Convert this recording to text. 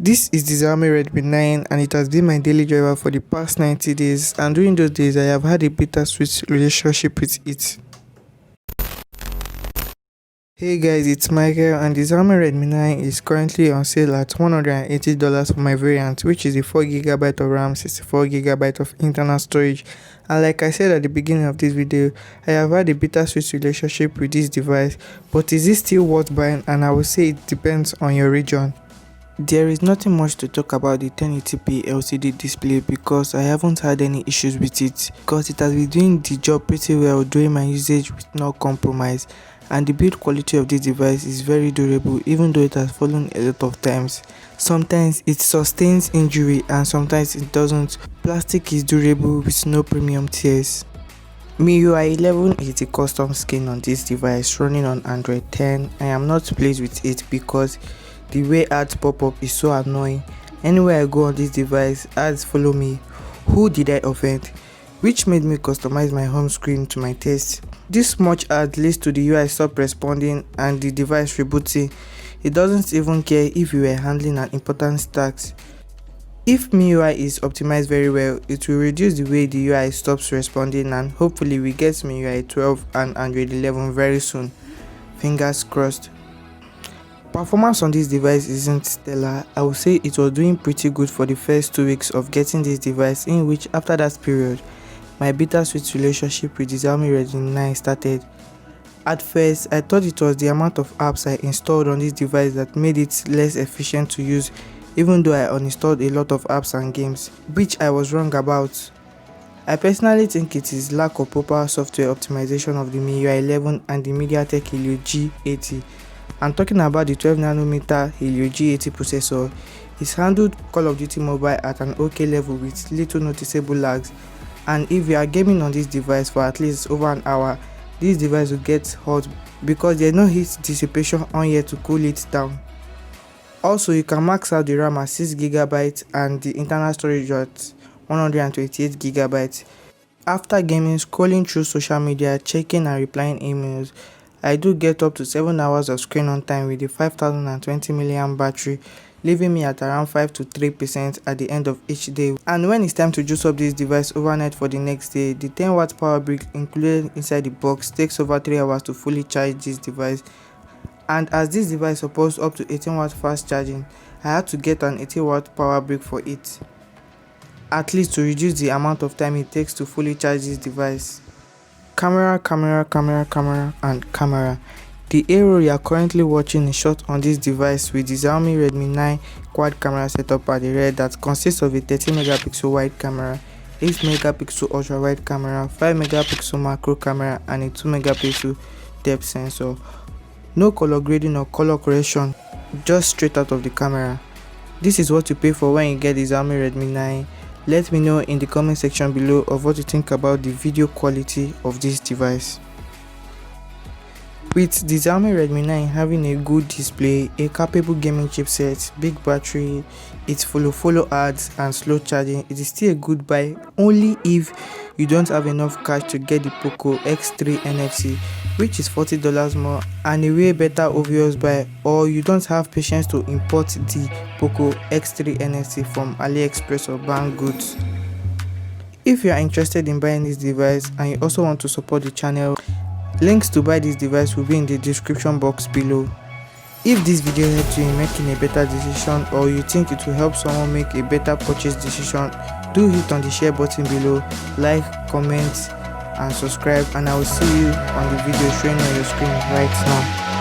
This is the Xiaomi Redmi 9 and it has been my daily driver for the past 90 days, and during those days I have had a bittersweet relationship with it. Hey guys, it's Michael and the Xiaomi Redmi 9 is currently on sale at $180 for my variant, which is a 4GB of RAM, 64GB of internal storage. And like I said at the beginning of this video, I have had a bittersweet relationship with this device, but is it still worth buying? And I will say it depends on your region. There is nothing much to talk about the 1080p LCD display because I haven't had any issues with it, because it has been doing the job pretty well during my usage with no compromise, and the build quality of this device is very durable even though it has fallen a lot of times. Sometimes it sustains injury and sometimes it doesn't. Plastic is durable with no premium tears. MIUI 11 is the custom skin on this device running on Android 10. I am not pleased with it because the way ads pop up is so annoying. Anywhere I go on this device, ads follow me. Who did I offend? Which made me customize my home screen to my taste. This much ad leads to the UI stop responding and the device rebooting. It doesn't even care if you were handling an important task. If MIUI is optimized very well, it will reduce the way the UI stops responding, and hopefully we get MIUI 12 and Android 11 very soon. Fingers crossed. Performance on this device isn't stellar. I would say it was doing pretty good for the first 2 weeks of getting this device, in which after that period, my bittersweet relationship with the Xiaomi Redmi 9 started. At first, I thought it was the amount of apps I installed on this device that made it less efficient to use, even though I uninstalled a lot of apps and games, which I was wrong about. I personally think it is lack of proper software optimization of the MIUI 11 and the MediaTek Helio G80. I'm talking about the 12nm Helio G80 processor. It's handled Call of Duty Mobile at an okay level with little noticeable lags, and if you are gaming on this device for at least over an hour, this device will get hot because there's no heat dissipation on here to cool it down. Also, you can max out the RAM at 6GB and the internal storage at 128GB. After gaming, scrolling through social media, checking and replying emails, I do get up to 7 hours of screen on time with a 5020mAh battery, leaving me at around 5 to 3% at the end of each day. And when it's time to juice up this device overnight for the next day, the 10W power brick included inside the box takes over 3 hours to fully charge this device. And as this device supports up to 18W fast charging, I had to get an 80W power brick for it, at least to reduce the amount of time it takes to fully charge this device. Camera, and camera. The arrow you are currently watching is shot on this device with the Xiaomi Redmi 9 quad camera setup at the rear that consists of a 13MP wide camera, 8MP ultra wide camera, 5MP macro camera and a 2MP depth sensor. No color grading or color correction, just straight out of the camera. This is what you pay for when you get the Xiaomi Redmi 9. Let me know in the comment section below of what you think about the video quality of this device. With the Xiaomi Redmi 9 having a good display, a capable gaming chipset, big battery, its follow ads and slow charging, it is still a good buy only if you don't have enough cash to get the Poco X3 NFC, which is $40 more and a way better obvious buy, or you don't have patience to import the Poco X3 NFC from AliExpress or Banggood. If you are interested in buying this device and you also want to support the channel, links to buy this device will be in the description box below. If this video helped you in making a better decision, or you think it will help someone make a better purchase decision, do hit on the share button below, like, comment and subscribe, and I will see you on the video showing on your screen right now.